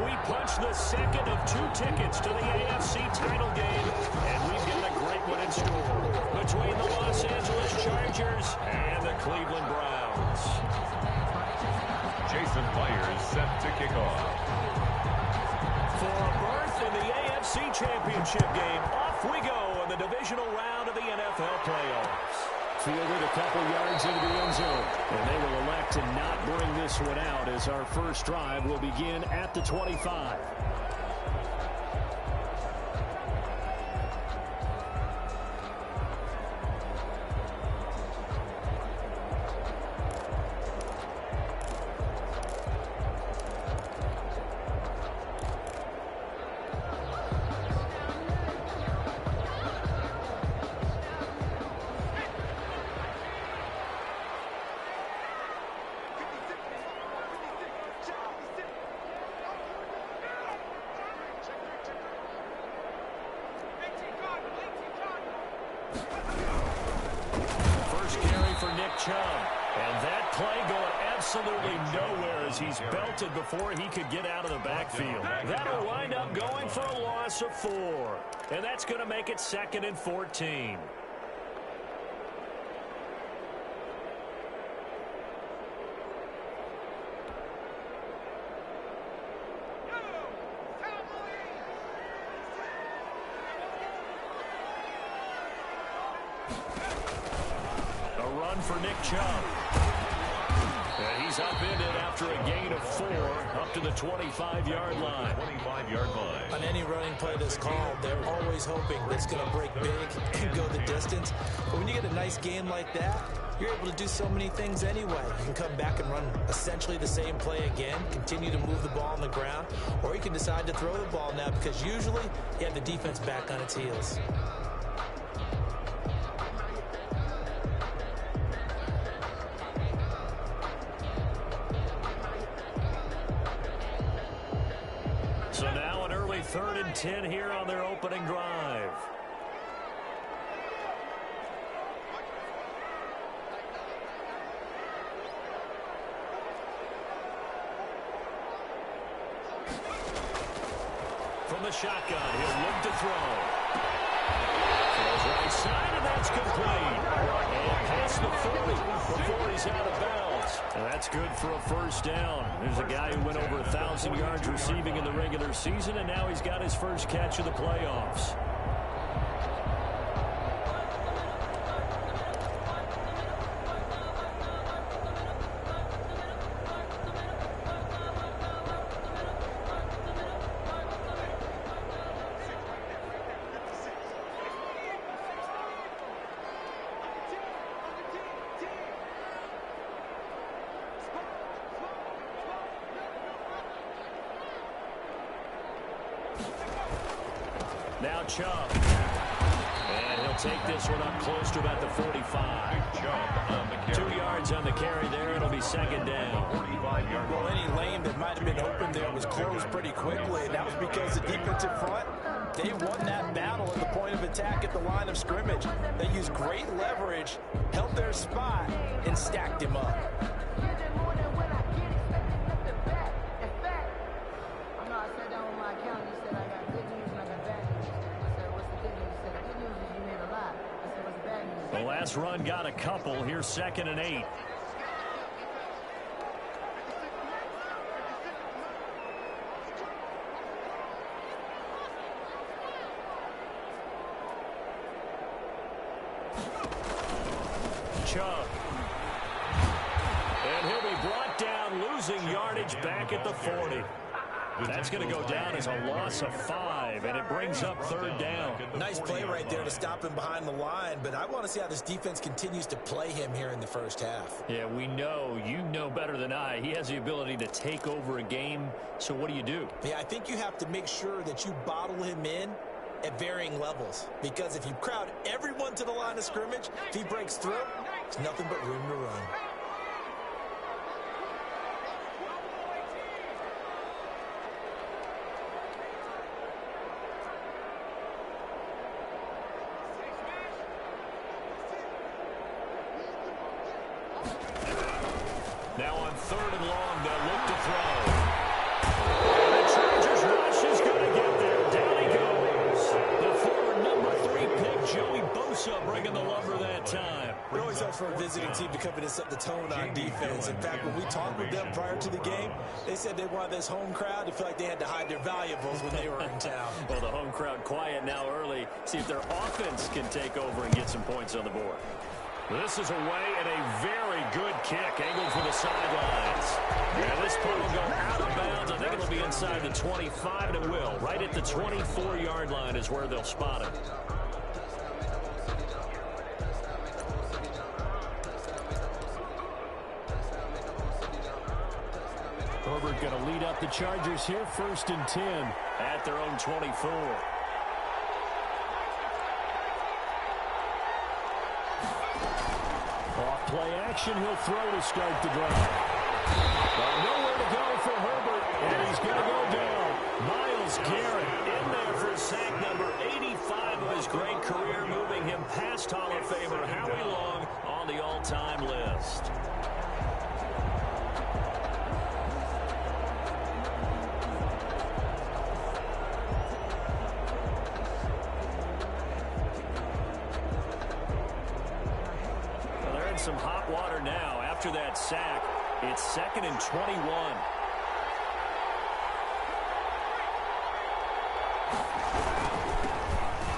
We punch the second of 2 tickets to the AFC title game, and we've got a great one in store between the Los Angeles Chargers and the Cleveland Browns. Jason Myers set to kick off. For a berth in the AFC Championship game, off we go in the divisional round of the NFL playoffs. Fielded a couple yards into the end zone, and they will elect to not bring this one out as our first drive will begin at the 25. And that play going absolutely nowhere as he's belted before he could get out of the backfield. That'll wind up going for a loss of 4. And that's going to make it 2nd and 14. For Nick Chubb. And he's upended after a gain of 4 up to the 25-yard line. 25-yard line. On any running play that's called, they're always hoping that it's going to break big and go the distance. But when you get a nice game like that, you're able to do so many things anyway. You can come back and run essentially the same play again, continue to move the ball on the ground, or you can decide to throw the ball now because usually you have the defense back on its heels. So now an early 3rd and 10 here on their opening drive. From the shotgun, he'll look to throw. Throws right side, and that's complete. And past the 40 before he's out of bounds. And that's good for a first down. There's a guy who went over 1,000 yards receiving in the regular season, and now he's got his first catch of the playoffs. Now Chubb. And he'll take this one up close to about the 45. Chubb on the carry. 2 yards on the carry there. It'll be 2nd down. 45-yard Well, line. any lane that might have been open there was closed pretty quickly, and that was because the defensive front, they won that battle at the point of attack at the line of scrimmage. They used great leverage, held their spot, and stacked him up. The last run got a couple. Here's 2nd and 8. Chubb. And he'll be brought down, losing yardage back at the 40. That's going to go down as a loss of 5, and it brings up 3rd down. Nice play right there to stop him behind the line, but I want to see how this defense continues to play him here in the first half. Yeah, we know, you know better than I, he has the ability to take over a game, so what do? Yeah, I think you have to make sure that you bottle him in at varying levels, because if you crowd everyone to the line of scrimmage, if he breaks through, there's nothing but room to run. Now on 3rd and long, they'll look to throw. And the visiting team to come in and set the tone on defense. In fact, when we talked with them prior to the game, they said they wanted this home crowd to feel like they had to hide their valuables when they were in town. Well, the home crowd quiet now early. See if their offense can take over and get some points on the board. This is away and a very good kick angled for the sidelines. And this punt will go out of bounds. I think it'll be inside the 25, and it will. Right at the 24-yard line is where they'll spot it. Herbert going to lead up the Chargers here, 1st and 10 at their own 24. Off play action, he'll throw to start the drive. But nowhere to go for Herbert, and he's going to go down. Myles Garrett in there for sack number 85 of his great career, moving him past Hall of Famer Howie Long on the all-time list. Some hot water now after that sack. It's 2nd and 21.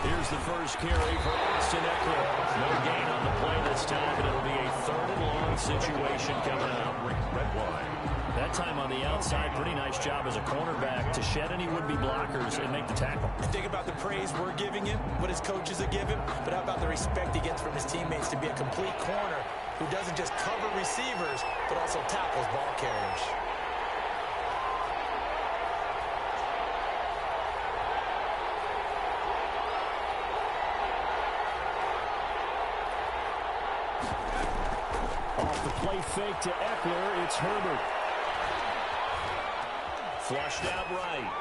Here's the first carry for Austin Eckler. No gain on the play this time, but it'll be a 3rd and long situation coming out. Red line. That time on the outside, pretty nice job as a cornerback to shed any would-be blockers and make the tackle. And think about the praise we're giving him, what his coaches are giving, but how about the respect he gets from his teammates to be a complete corner who doesn't just cover receivers, but also tackles ball carriers. Off the play fake to Eckler, it's Herbert. Flushed out right.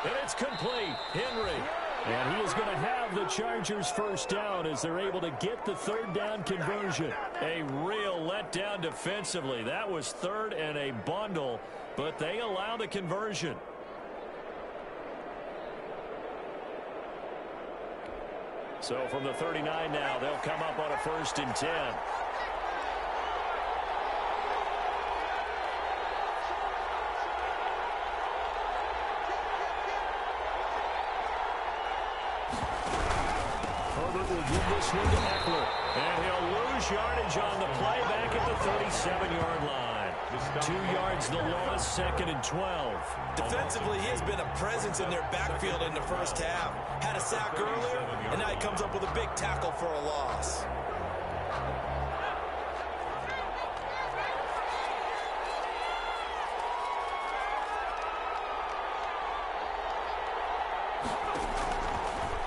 And it's complete. Henry. And he is going to have the Chargers first down as they're able to get the 3rd down conversion. A real letdown defensively. That was 3rd and a bundle, but they allow the conversion. So from the 39 now, they'll come up on a 1st and 10. Herbert will give this one to Eckler. And he'll lose yardage on the play back at the 37-yard line. 2 yards the loss, 2nd and 12. Defensively, he has been a presence in their backfield in the first half. Had a sack earlier, and now he comes up with a big tackle for a loss.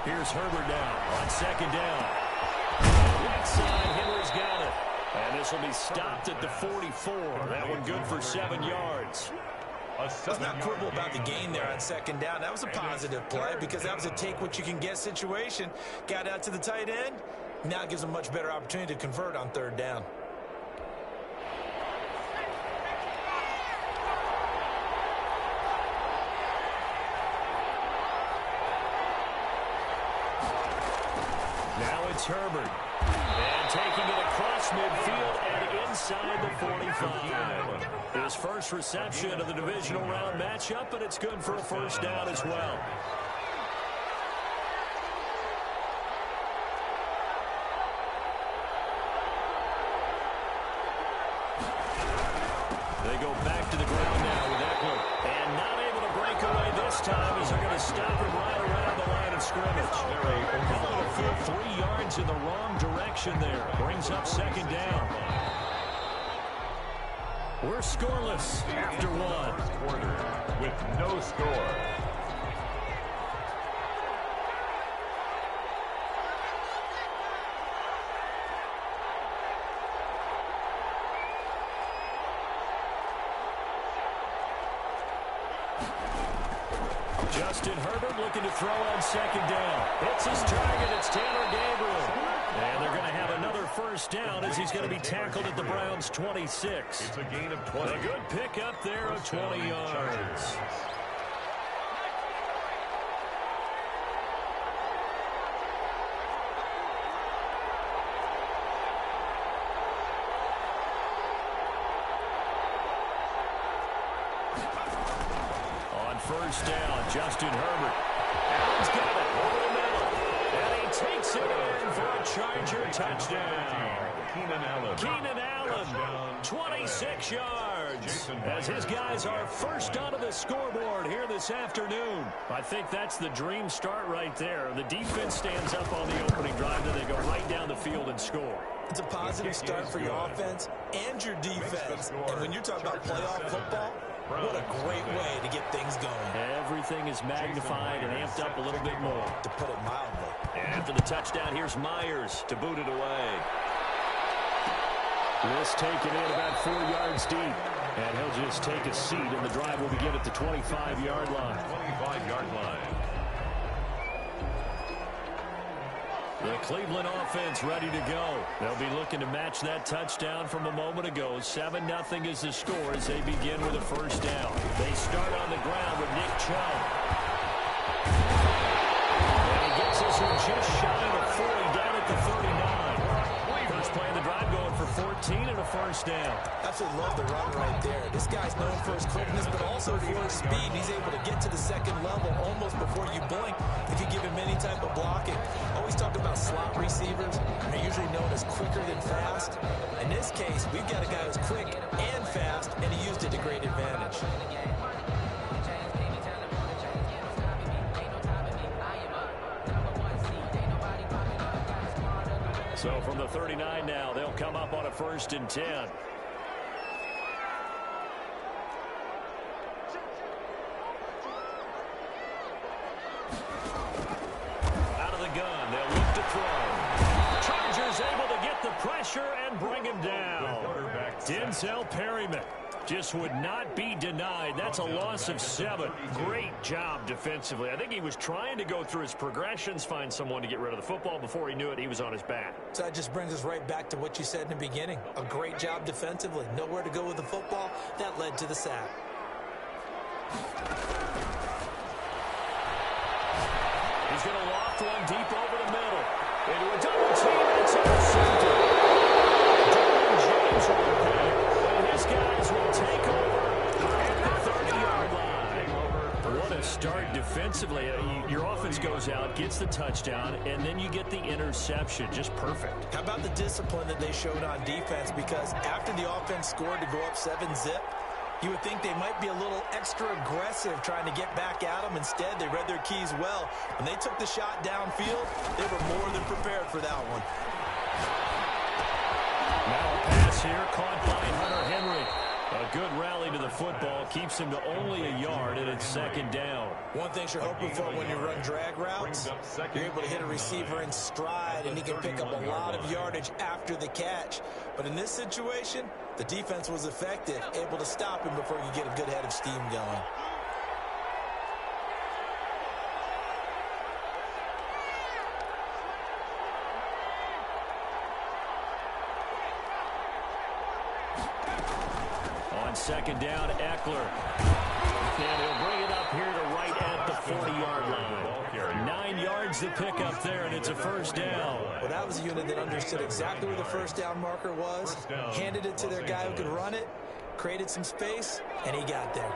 Here's Herbert now on 2nd down. Right side, Henry's got it. And this will be stopped at the 44. That one good for 7 yards. Let's not quibble about the gain there on 2nd down. That was a positive play because that was a take-what-you-can-get situation. Got out to the tight end. Now it gives them much better opportunity to convert on 3rd down. Now it's Herbert. And taking it across midfield and inside the 45. His first reception of the divisional round matchup, and it's good for a 1st down as well. They go back to the ground now with Eckler. And not able to break away this time as they're going to stop him right around the line of scrimmage. Calling a full 3 yards in the wrong direction there. Brings up 2nd down. We're scoreless after 1. Quarter with no score. Justin Herbert looking to throw on 2nd down. It's his target. It's Taylor Gabriel. And they're going to have another 1st down as he's going to be tackled at the Browns' 26. It's a gain of 20. A good pickup there of 20 yards. first down. Justin Herbert. Allen's got it over the middle. And he takes it in for a Charger touchdown. Keenan Allen, 26 yards. As his guys are first onto the scoreboard here this afternoon. I think that's the dream start right there. The defense stands up on the opening drive, then they go right down the field and score. It's a positive start for your offense and your defense. And when you're talking about playoff football, what a great way to get things going. Everything is magnified and amped up a little bit more. To put it mildly. And after the touchdown, here's Myers to boot it away. This taken in about 4 yards deep. And he'll just take a seat, and the drive will begin at the 25-yard line. 25-yard line. The Cleveland offense ready to go. They'll be looking to match that touchdown from a moment ago. 7-0 is the score as they begin with a first down. They start on the ground with Nick Chubb. And he gets this one just shy of 40 down at the 39. First play of the drive going for 14 and a first down. Absolutely love the run right there. This guy's known for his quickness, but also for his speed. He's able to get to the second level almost before you blink if you give him any type of blocking. Always talk about slot receivers. They're usually known as quicker than fast. In this case, we've got a guy who's quick and fast, and he used it to great advantage. So from the 39 now, they'll come up on a 1st and 10. Out of the gun, they'll look to throw. Chargers able to get the pressure and bring him down. Denzel Perryman just would not be denied. That's a loss of 7. Great job defensively. I think he was trying to go through his progressions, find someone to get rid of the football. Before he knew it, he was on his back. So that just brings us right back to what you said in the beginning. A great job defensively. Nowhere to go with the football. That led to the sack. He's going to loft one deep over the middle. Into a double team. It's intercepted. Derwin James will pick. And his guys will take over at the 30-yard line. What a start defensively. Your offense goes out, gets the touchdown, and then you get the interception. Just perfect. How about the discipline that they showed on defense? Because after the offense scored to go up 7-zip, you would think they might be a little extra aggressive trying to get back at them. Instead, they read their keys well. When they took the shot downfield, they were more than prepared for that one. Now a pass here caught by Hunter Henry. A good rally to the football keeps him to only a yard, and it's 2nd down. One thing you're hoping for when you run drag routes, you're able to hit a receiver in stride, and he can pick up a lot of yardage after the catch. But in this situation, the defense was effective, able to stop him before you get a good head of steam going. On 2nd down, Eckler. And he'll bring it up here to right at the 40-yard line. 9 yards to pick up there, and it's a first down. Well, that was a unit that understood exactly where the first down marker was, handed it to their guy who could run it, created some space, and he got there.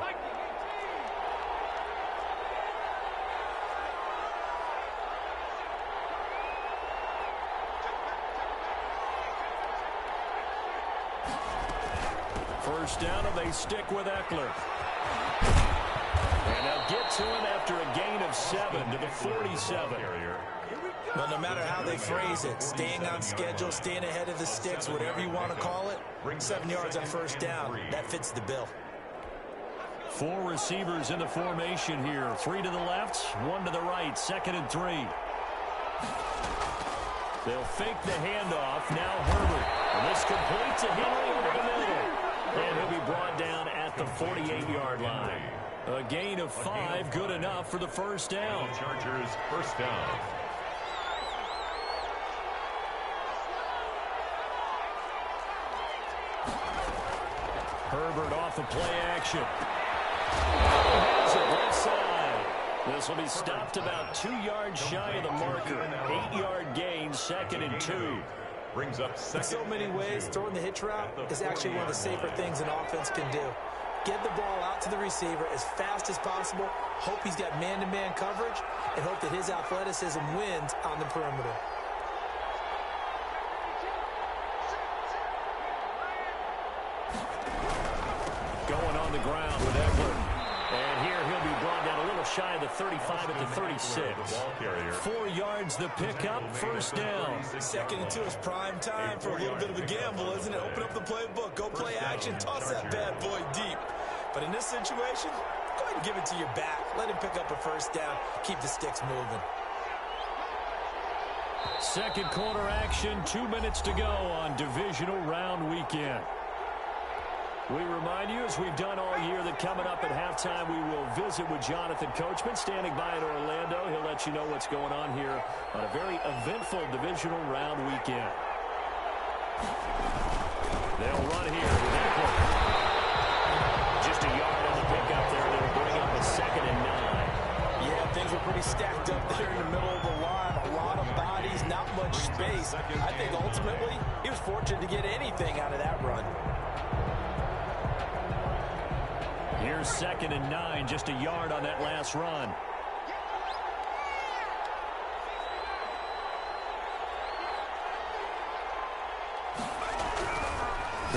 First down, and they stick with Eckler. And they'll get to him after a gain of 7 to the 47. But no matter how they phrase it, staying on schedule, staying ahead of the sticks, whatever you want to call it, 7 yards on first down, that fits the bill. 4 receivers in the formation here. 3 to the left, 1 to the right. 2nd and 3. They'll fake the handoff. Now Herbert. And this completes a Henry over the middle. And he'll be brought down at the 48-yard line. A gain of 5, good enough for the first down. Chargers first down. Herbert off the play action. Has it left side. This will be stopped about 2 yards shy of the marker. 8-yard gain, 2nd and 2. Brings up In second. so many ways, throwing the hitch route is actually one of the safer things an offense can do. Get the ball out to the receiver as fast as possible. Hope he's got man-to-man coverage, and hope that his athleticism wins on the perimeter. Going on the ground with Eckler. And here he'll be brought down a little shy of the 35 at the 36. 4 yards the pickup, first down. 2nd and 2 is prime time for a little bit of a gamble, isn't it? Open up the playbook, go play action, toss that bad boy deep. But in this situation, go ahead and give it to your back. Let him pick up a first down. Keep the sticks moving. Second quarter action, 2 minutes to go on divisional round weekend. We remind you, as we've done all year, that coming up at halftime, we will visit with Jonathan Coachman, standing by in Orlando. He'll let you know what's going on here on a very eventful divisional round weekend. They'll run here with Eckler. Just a yard on the pickup there. They'll bring up a 2nd and 9. Yeah, things were pretty stacked up there in the middle of the line. A lot of bodies, not much space. I think ultimately he was fortunate to get anything out of that run. Here's 2nd and 9, just a yard on that last run.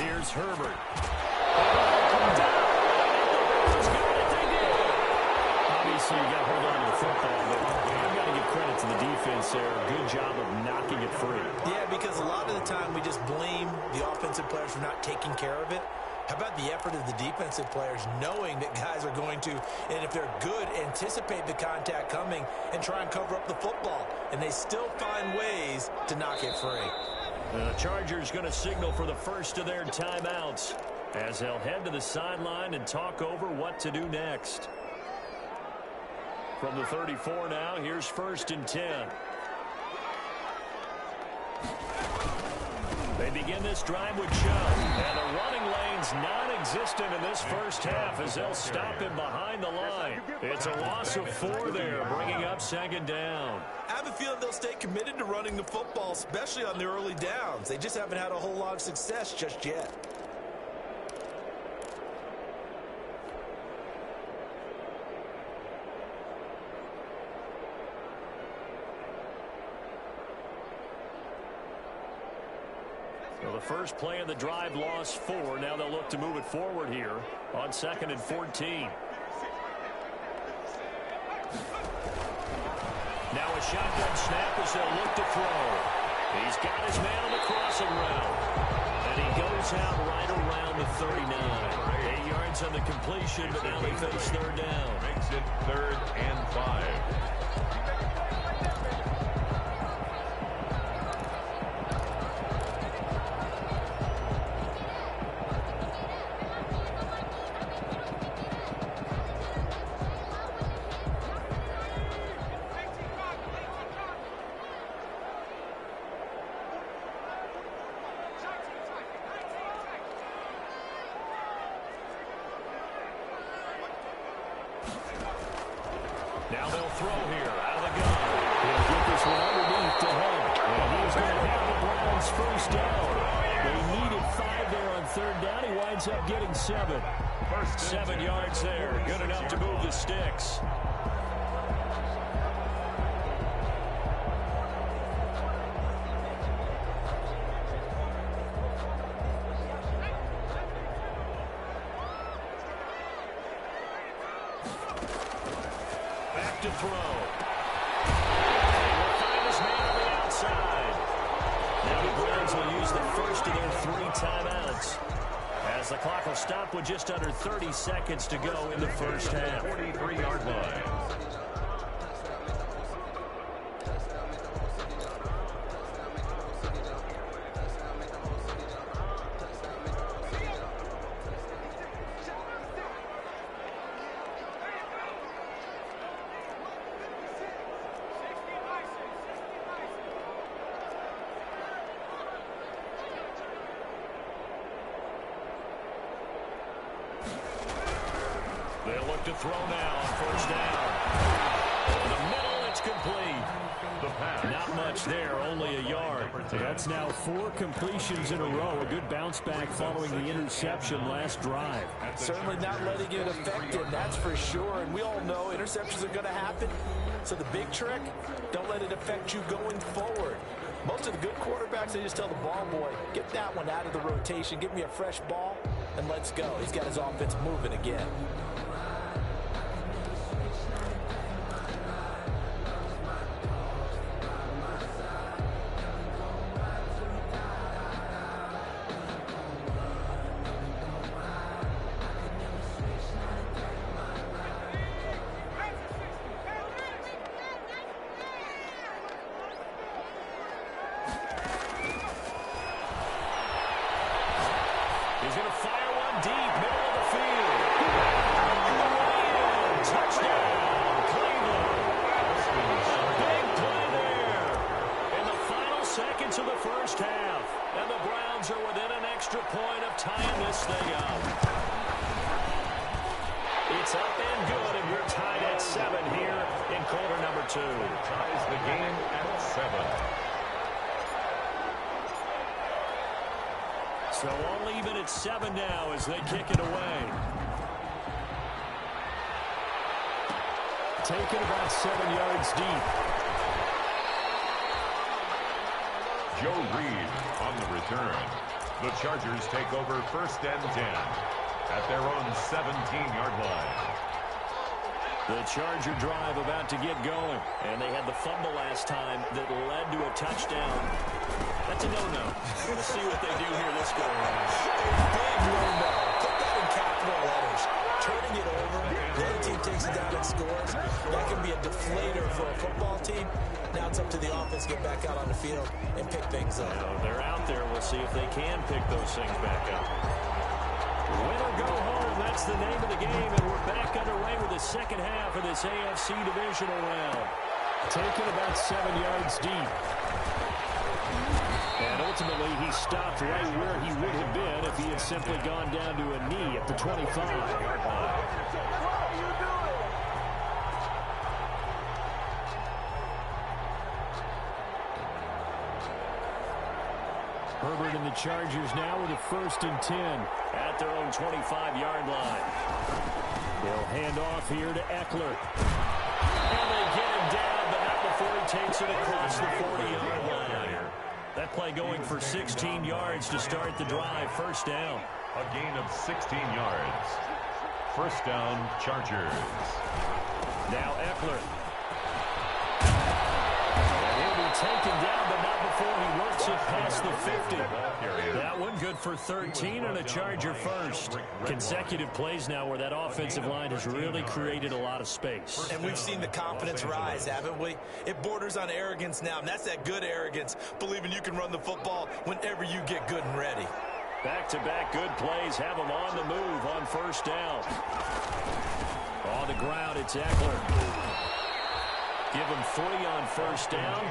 Here's Herbert. Obviously, you got to hold on to the football, but I've got to give credit to the defense there. Good job of knocking it free. Yeah, because a lot of the time we just blame the offensive players for not taking care of it. How about the effort of the defensive players knowing that guys are going to, and if they're good, anticipate the contact coming and try and cover up the football. And they still find ways to knock it free. The Chargers going to signal for the first of their timeouts as they'll head to the sideline and talk over what to do next. From the 34 now, here's 1st and 10. They begin this drive with Chubb, and the running lane's non-existent in this first half as they'll stop him behind the line. It's a loss of 4 there, bringing up 2nd down. I have a feeling they'll stay committed to running the football, especially on the early downs. They just haven't had a whole lot of success just yet. Well, the first play of the drive lost 4. Now they'll look to move it forward here on 2nd and 14. Now a shotgun snap as they'll look to throw. He's got his man on the crossing route. And he goes out right around the 39. 8 yards on the completion, but now they face 3rd down. Makes it 3rd and 5. Now they'll throw here out of the gun. He'll get this one underneath to Hunt. And he's going to have the Browns first down. They needed 5 there on 3rd down. He winds up getting 7. 7 yards there. Good enough to move the sticks. To throw. Will find his man on the outside. Now the Browns will use the first of their 3 timeouts as the clock will stop with just under 30 seconds to go in the first half. 43-yard line. They'll look to throw now on 1st down. Over the middle, it's complete. the pass. Not much there, only a yard. That's now 4 completions in a row. A good bounce back following the interception last drive. Certainly not letting it affect him, that's for sure. And we all know interceptions are going to happen. So the big trick, don't let it affect you going forward. Most of the good quarterbacks, they just tell the ball boy, get that one out of the rotation, give me a fresh ball, and let's go. He's got his offense moving again. He's going to fire one deep, middle of the field. Way in. Touchdown, Cleveland. Big play there. In the final seconds of the first half. And the Browns are within an extra point of tying this thing up. It's up and good, and we're tied at 7 here in quarter number 2. Ties the game at 7. So all even at 7 now as they kick it away. Taken about 7 yards deep. Joe Reed on the return. The Chargers take over 1st and 10 at their own 17-yard line. The Charger drive about to get going. And they had the fumble last time that led to a touchdown. That's a no-no. We'll see what they do here this go around. Big no-no. Put that in capital letters. Turning it over, the other team takes it down and scores. That can be a deflator for a football team. Now it's up to the offense to get back out on the field and pick things up. They're out there. We'll see if they can pick those things back up. Win or go home, that's the name of the game, and we're back underway with the second half of this AFC divisional round. Taken about 7 yards deep. And ultimately, he stopped right where he would have been if he had simply gone down to a knee at the 25-yard line. Herbert and the Chargers now with a 1st and 10 at their own 25-yard line. They'll hand off here to Eckler. And they get him down, but not before he takes it across the 40-yard line. That play going for 16 yards to start the drive. 1st down. A gain of 16 yards. 1st down, Chargers. Now Eckler. And he'll be taken down, but not before he works it past the 50. That one good for 13 and a Charger first. Consecutive plays now where that offensive line has really created a lot of space. And we've seen the confidence rise, haven't we? It borders on arrogance now, and that's that good arrogance, believing you can run the football whenever you get good and ready. Back-to-back good plays have them on the move on 1st down. On the ground, it's Eckler. Give him 3 on 1st down.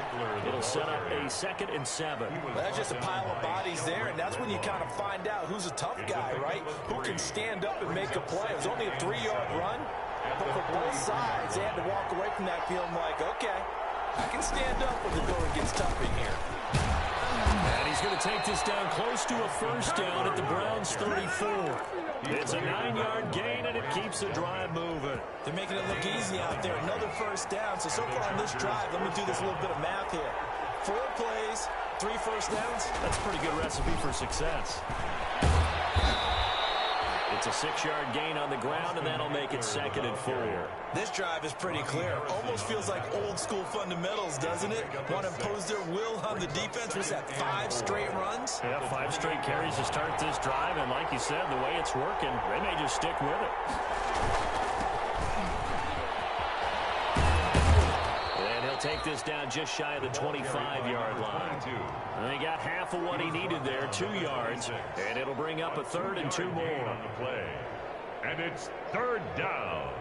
It'll set up a 2nd and 7. Well, that's just a pile of bodies there, and that's when you kind of find out who's a tough guy, right? Who can stand up and make a play. It was only a 3-yard run, but for both sides, they had to walk away from that feeling like, okay, I can stand up when the going gets tough in here. And he's going to take this down close to a 1st down at the Browns' 34. It's a 9-yard gain, and it keeps the drive moving. They're making it look easy out there. Another 1st down. So far on this drive, let me do this little bit of math here. 4 plays, 3 1st downs. That's a pretty good recipe for success. It's a 6-yard gain on the ground, and that'll make it 2nd and 4. This drive is pretty clear. Almost feels like old-school fundamentals, doesn't it? Want to impose their will on the defense. Was that 5 straight runs? Yeah, 5 straight carries to start this drive, and like you said, the way it's working, they may just stick with it. And he'll take this down just shy of the 25-yard line. And he got half of what he needed there, 2 yards, and it'll bring up a 3rd and 2 more. On the play. And it's 3rd down.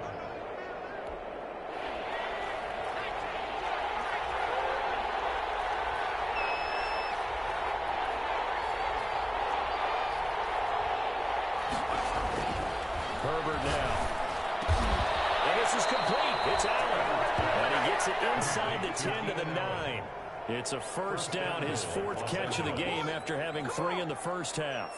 Herbert now. And this is complete. It's Allen. And he gets it inside the 10 to the 9. It's a first down, his 4th catch of the game after having 3 in the first half.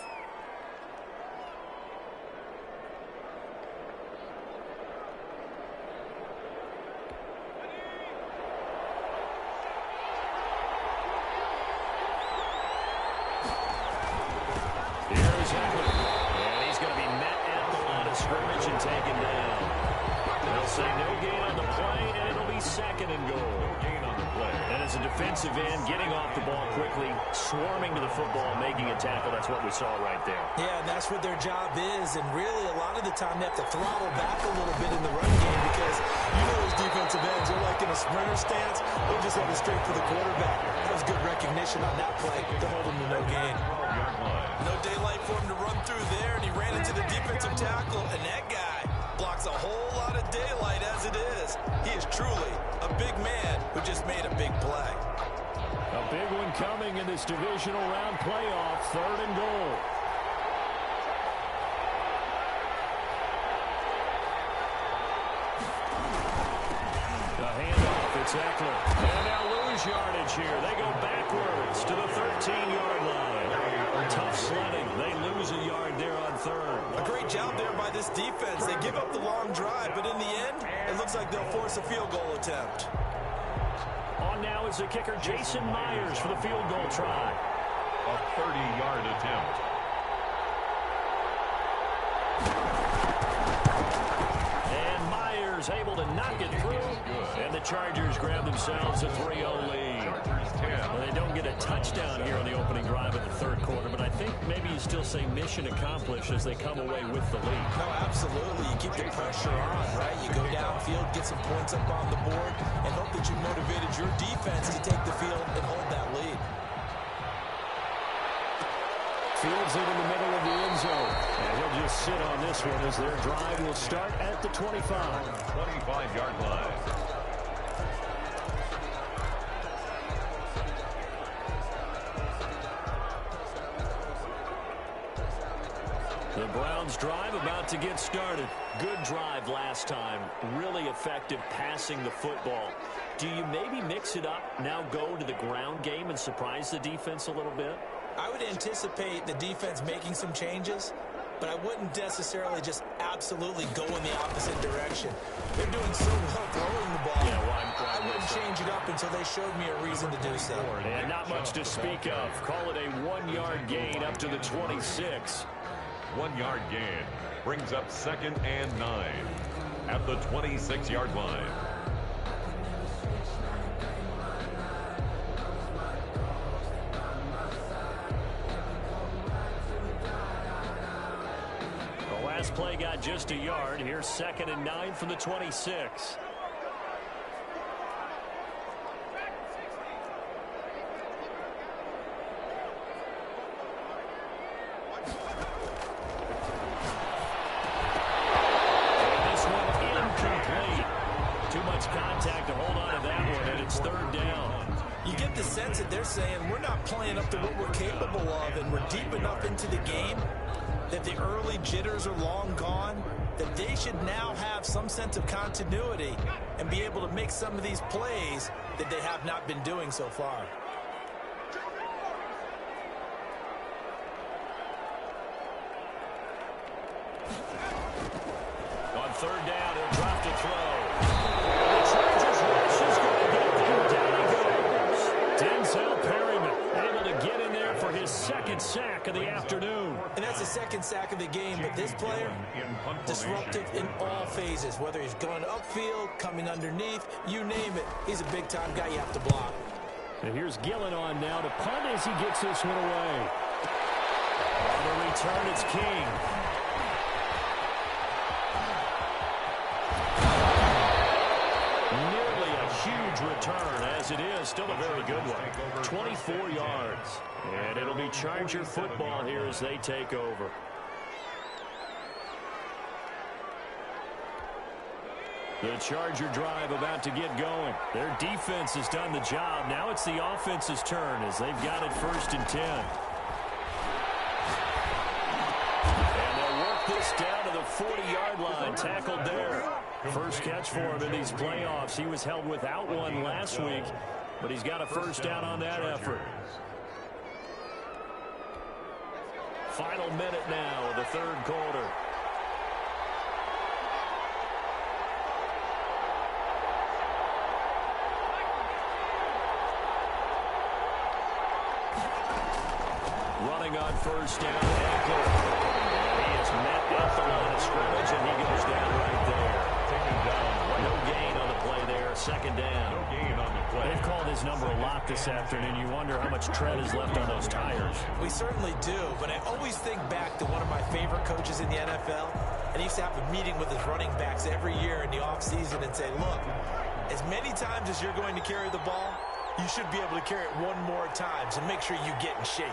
Here's Eckler, and he's going to be met at the line of scrimmage and taken down. They'll say no gain on the play, and it'll be 2nd and goal. Gain on the play. And as a defensive end, getting off the ball quickly, swarming to the football, making a tackle, that's what we saw right there. Yeah, and that's what their job is, and really a lot of the time they have to throttle back a little bit in the run game because you know those defensive ends are like in a sprinter stance. They're just headed straight for the quarterback. That was good recognition on that play to hold him to no gain. No daylight for him to run through there, and he ran into the defensive tackle, and that guy blocks a whole lot of daylight as it is. He is truly a big man who just made a big play. A big one coming in this divisional round playoff, 3rd and goal. The handoff, it's Eckler. And they'll lose yardage here. They go backwards to the 13-yard line. Tough sledding. They lose a yard there on 3rd. A great job there by this defense. They give up the long drive, but in the end, it looks like they'll force a field goal attempt. On now is the kicker, Jason Myers, for the field goal try. A 30-yard attempt. And Myers able to knock it through. And the Chargers grab themselves a 3-0 lead. Well, they don't get a touchdown here on the opening drive of the 3rd quarter, but I think maybe you still say mission accomplished as they come away with the lead. No, absolutely. You keep the pressure on, right? You go downfield, get some points up on the board, and hope that you motivated your defense to take the field and hold that lead. Fields it in the middle of the end zone. And he'll just sit on this one as their drive will start at the 25. 25-yard line. The Browns drive about to get started. Good drive last time. Really effective passing the football. Do you maybe mix it up, now go to the ground game and surprise the defense a little bit? I would anticipate the defense making some changes, but I wouldn't necessarily just absolutely go in the opposite direction. They're doing so well throwing the ball. Yeah, well, I wouldn't change it up until they showed me a reason to do so. And not much to speak of. Call it a 1-yard gain up to the 26. 1-yard gain brings up 2nd and 9 at the 26-yard line. The last play got just a yard. Here's 2nd and 9 from the 26. Contact to hold on to that one, and it's 3rd down. You get the sense that they're saying we're not playing up to what we're capable of, and we're deep enough into the game that the early jitters are long gone, that they should now have some sense of continuity and be able to make some of these plays that they have not been doing so far. On 3rd down, he'll drop to throw. The Chargers rush is going to get them. Down he goes. Denzel Perryman able to get in there for his 2nd sack of the afternoon. And that's the 2nd sack of the game, but this player, disruptive in all phases, whether he's going upfield, coming underneath, you name it. He's a big-time guy you have to block. And here's Gillen on now to punt as he gets this one away. On the return, it's King. Nearly a huge return, as it is. Still a very good one. 24 yards. And it'll be Charger football here as they take over. The Charger drive about to get going. Their defense has done the job. Now it's the offense's turn as they've got it 1st and 10. And they'll work this down to the 40-yard line. Tackled there. First catch for him in these playoffs. He was held without one last week, but he's got a first down on that effort. Final minute now of the third quarter. Running on first down, Eckler. And he is met at the line of scrimmage, and he goes down right there. Taken down. No gain on the play there. Second down. No gain on the play. They've called his number a lot this afternoon. You wonder how much tread is left on those tires. We certainly do, but I always think back to one of my favorite coaches in the NFL. And he used to have a meeting with his running backs every year in the offseason and say, look, as many times as you're going to carry the ball, you should be able to carry it one more time, so make sure you get in shape.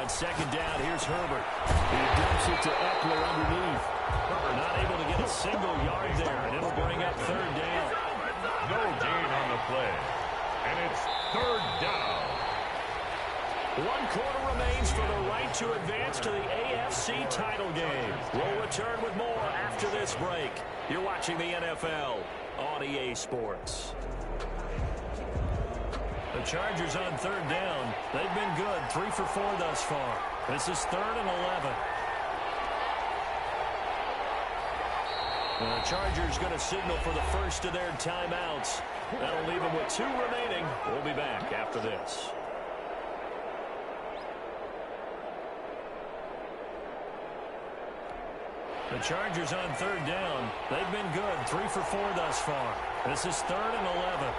On second down, here's Herbert. He dumps it to Eckler underneath. Herbert not able to get a single yard there, and it'll bring up third down. No gain on the play. And it's third down. 1 quarter remains for the right to advance to the AFC title game. We'll return with more after this break. You're watching the NFL on EA Sports. The Chargers on third down. They've been good, 3 for 4 thus far. This is 3rd and 11. And the Chargers going to signal for the first of their timeouts. That'll leave them with 2 remaining. We'll be back after this. The Chargers on third down. They've been good, 3 for 4 thus far. This is 3rd and 11.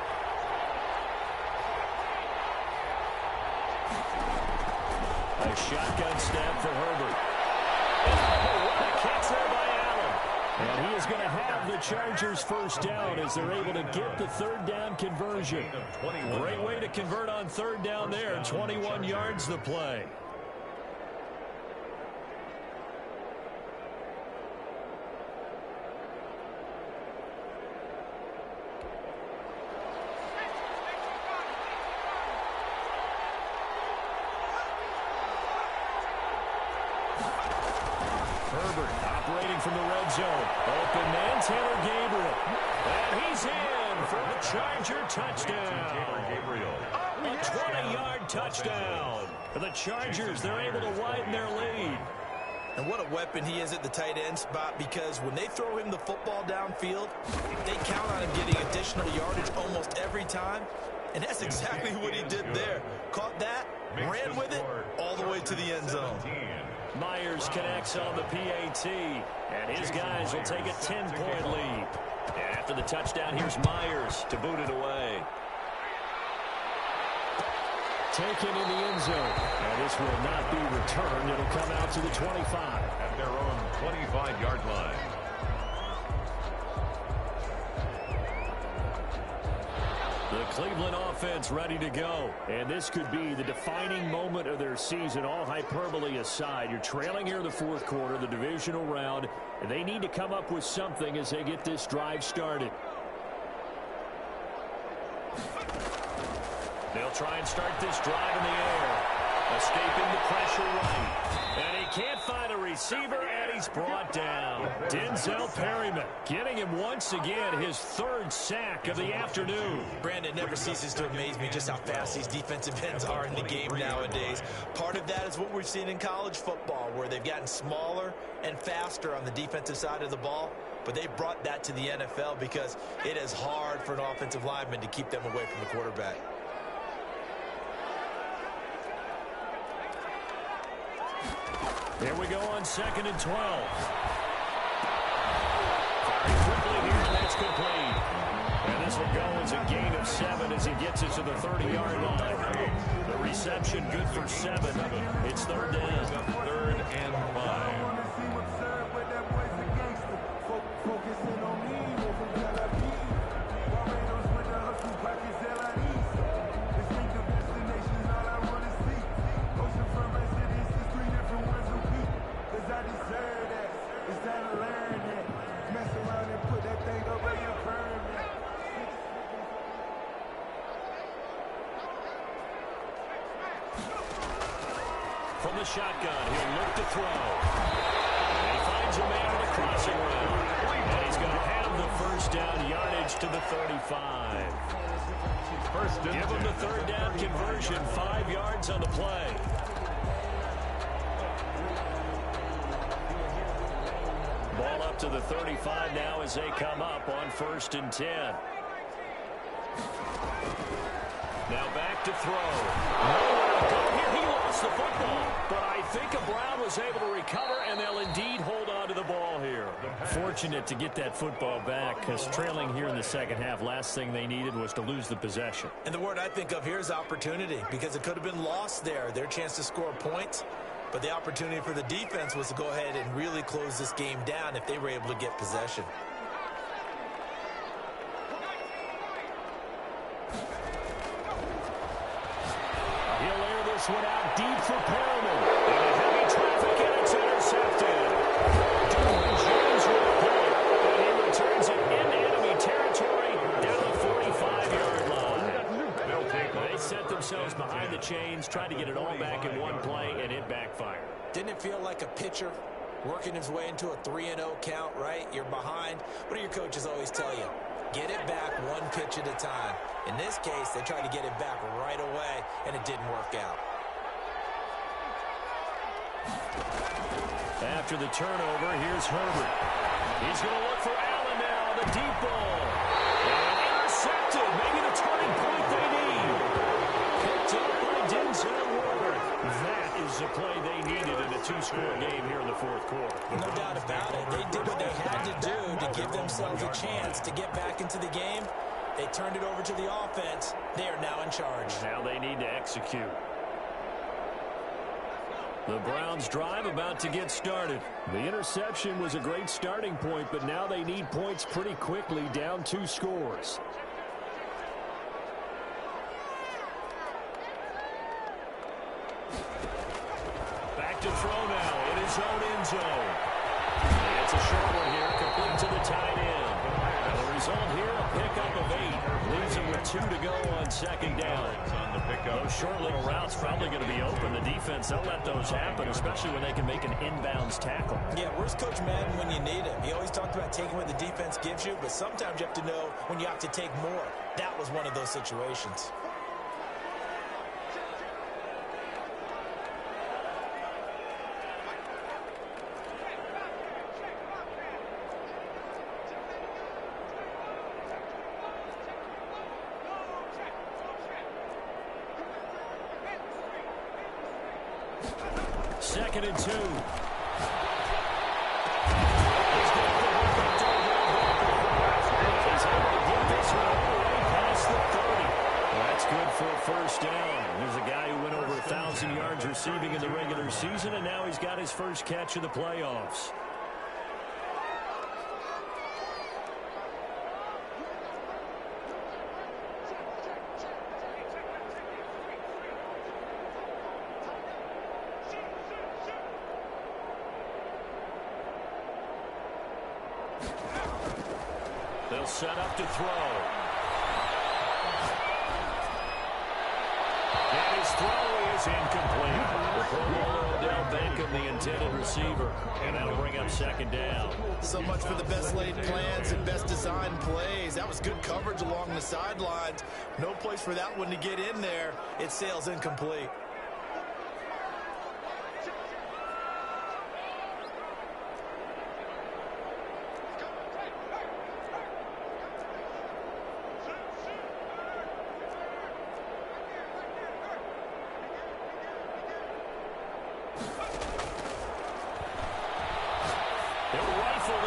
A shotgun snap for Herbert. Oh, what a catch there by Allen. And he is going to have the Chargers first down as they're able to get the third down conversion. Great way to convert on third down there. 21 yards the play. From the red zone. Open man, Taylor Gabriel. And he's in for a Charger touchdown. A 20-yard touchdown. For the Chargers, they're able to widen their lead. And what a weapon he is at the tight end spot, because when they throw him the football downfield, they count on him getting additional yardage almost every time. And that's exactly what he did there. Caught that, ran with it, all the way to the end zone. Myers connects on the PAT, and his guys will take a 10-point lead. And after the touchdown, here's Myers to boot it away. Taken in the end zone. And this will not be returned. It'll come out to the 25. At their own 25-yard line. The Cleveland offense ready to go. And this could be the defining moment of their season, all hyperbole aside. You're trailing here in the fourth quarter, the divisional round, and they need to come up with something as they get this drive started. They'll try and start this drive in the air. Escaping the pressure right. And he can't find a receiver, and he's brought down. Denzel Perryman getting him once again his 3rd sack of the afternoon. Brandon, never ceases to amaze me just how fast these defensive ends are in the game nowadays. Part of that is what we've seen in college football, where they've gotten smaller and faster on the defensive side of the ball. But they brought that to the NFL because it is hard for an offensive lineman to keep them away from the quarterback. Here we go on 2nd and 12. Very quickly here, and that's complete. And this will go as a gain of 7 as he gets it to the 30-yard line. The reception good for 7. It's 3rd down. 3rd and 5. From the shotgun, he'll look to throw. And he finds finds a man with a crossing route. And he's going to have the first down yardage to the 35. Give him the third down conversion, 5 yards on the play. Ball up to the 35 now as they come up on 1st and 10. Now back to throw. Nowhere to go here. He lost the football. But I think Brown was able to recover, and they'll indeed hold on to the ball here. Fortunate to get that football back, because trailing here in the second half, last thing they needed was to lose the possession. And the word I think of here is opportunity, because it could have been lost there. Their chance to score points. But the opportunity for the defense was to go ahead and really close this game down if they were able to get possession. He'll air this one out deep for Perriman. And a heavy traffic, and it's intercepted. James with a punt, and he returns it into enemy territory down the 45-yard line. They set themselves behind the chains, tried to get it all back in one play, and it backfired. Didn't it feel like a pitcher working his way into a 3-0 count, right? You're behind. What do your coaches always tell you? Get it back one pitch at a time. In this case, they tried to get it back right away, and it didn't work out. After the turnover, here's Herbert. He's going to look for Allen now, the deep ball. And intercepted, maybe the turning point they need. Picked up by Denzel Ward. That is the play they needed in a 2-score game here in the 4th quarter. No doubt about it. They did what they had to do to give themselves a chance to get back into the game. They turned it over to the offense. They are now in charge. Now they need to execute. The Browns' drive about to get started. The interception was a great starting point, but now they need points pretty quickly, down 2 scores. Back to throw now in his own end zone. It's a short one here, complete to the tight end. And the result here, a pickup of 8. Leaves him with 2 to go on 2nd down. Those short little routes probably going to be open. The defense, they'll let those happen, especially when they can make an inbounds tackle. Yeah, where's Coach Madden when you need him? He always talked about taking what the defense gives you, but sometimes you have to know when you have to take more. That was one of those situations. Second and 2. He's got able to get this one all the way past the 30. That's good for a first down. There's a guy who went over 1,000 yards receiving in the regular season, and now he's got his first catch of the playoffs. They'll set up to throw. And his throw is incomplete. The Pro Bowler Odell Beckham, the intended receiver. And that'll bring up 2nd down. So much for the best laid plans and best designed plays. That was good coverage along the sidelines. No place for that one to get in there. It sails incomplete.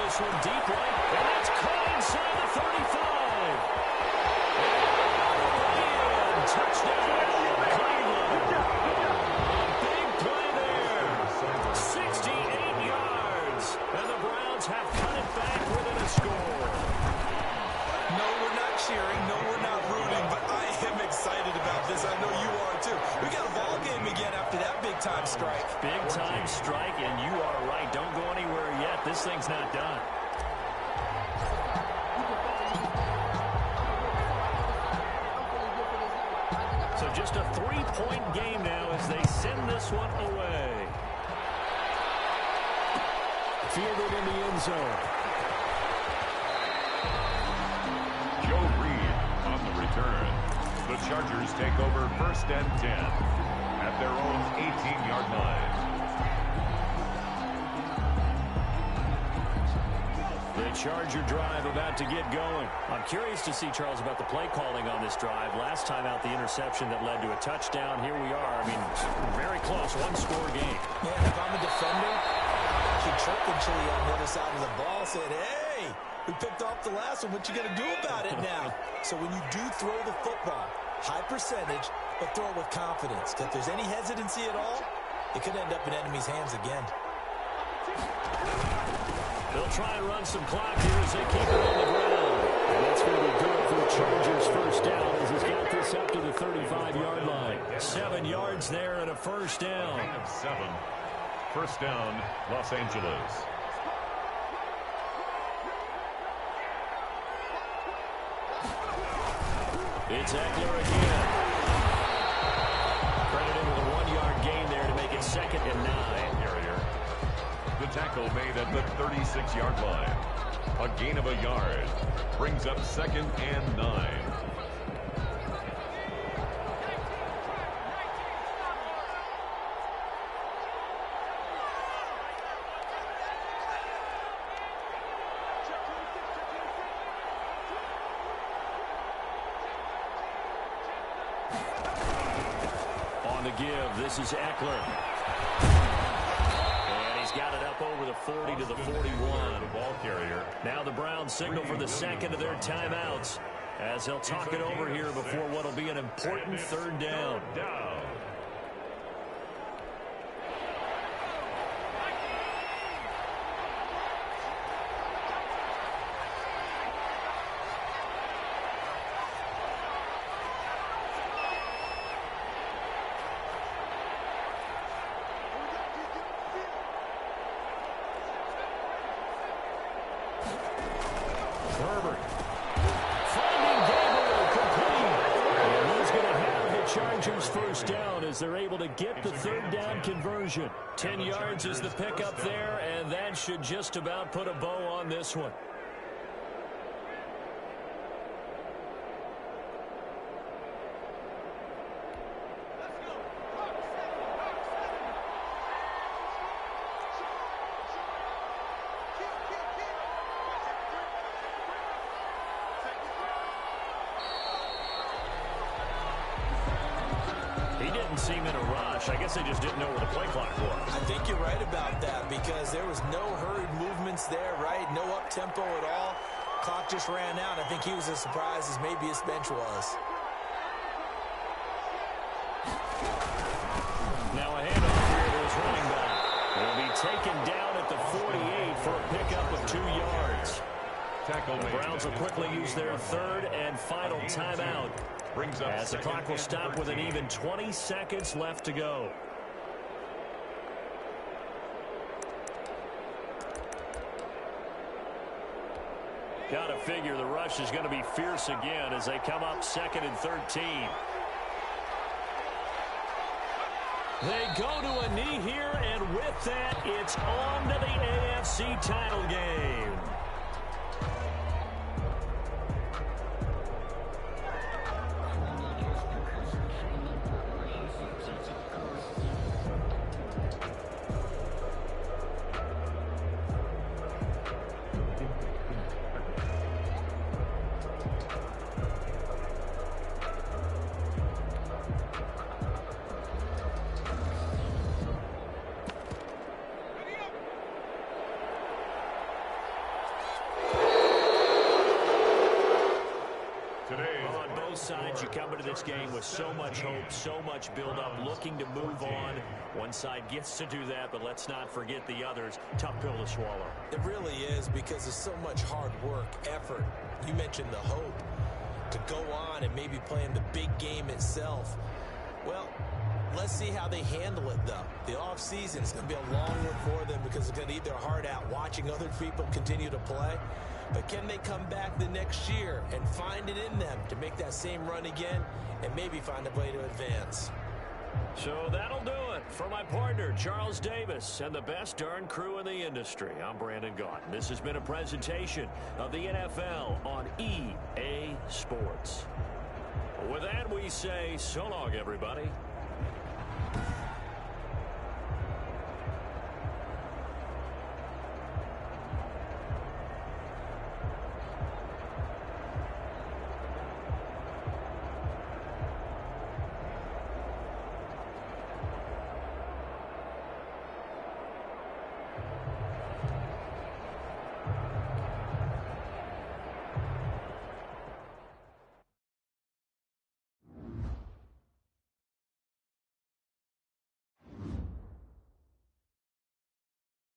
This one deep right, and that's caught inside the 35. And touchdown, Cleveland. A big play there. 68 yards. And the Browns have cut it back within a score. No, we're not cheering. No, we're not rooting. But I am excited about this. I know you are, too. We got a ball game again after that big-time strike. Big-time strike, and you are right. Don't go anywhere yet. This thing's not done. So just a 3-point game now as they send this one away. fielded in the end zone. Joe Reed on the return. The Chargers take over 1st and 10 at their own 18-yard line. The Charger drive about to get going. I'm curious to see, Charles, about the play calling on this drive. Last time out, the interception that led to a touchdown. Here we are. I mean, very close, one-score game. Yeah, if I'm a defender, I'm actually chirping Chili on the other side of the ball, saying, hey, we picked off the last one. What you going to do about it now? So when you do throw the football, high percentage, but throw it with confidence. If there's any hesitancy at all, it could end up in enemy's hands again. They'll try and run some clock here as they keep it on the ground. And that's going to be good for the Chargers' first down as he's got this up to the 35-yard line. 7 yards there and a first down. Gain of 7. First down, Los Angeles. It's Eckler again. Credited with a 1-yard gain there to make it 2nd and 9. The tackle made at the 36-yard line. A gain of a yard. Brings up 2nd and 9. On the give, this is Eckler. Got it up over the 40 to the 41. The ball carrier. Now the Browns signal for the second of their timeouts as they'll talk it over here before what will be an important 3rd down. Chargers first down as they're able to get the 3rd down conversion. 10 yards is the pickup there, and that should just about put a bow on this one. Seem in a rush. I guess they just didn't know where the play clock was. I think you're right about that because there was no hurried movements there, right? No up-tempo at all. Clock just ran out. I think he was as surprised as maybe his bench was. Now a handoff here to his running back. Will be taken down at the 48 for a pickup of 2 yards. The Browns will quickly use their 3rd and final timeout. As the clock will stop with an even 20 seconds left to go. Got to figure the rush is going to be fierce again as they come up 2nd and 13. They go to a knee here, and with that, it's on to the AFC title game. Sides, you come into this game with so much hope, so much build-up, looking to move on. One side gets to do that, but let's not forget the others. Tough pill to swallow. It really is because there's so much hard work, effort. You mentioned the hope to go on and maybe play in the big game itself. Well, let's see how they handle it, though. The offseason is going to be a long one for them because it's going to eat their heart out watching other people continue to play. But can they come back the next year and find it in them to make that same run again and maybe find a way to advance? So that'll do it for my partner, Charles Davis, and the best darn crew in the industry. I'm Brandon Gaudin. This has been a presentation of the NFL on EA Sports. With that, we say so long, everybody.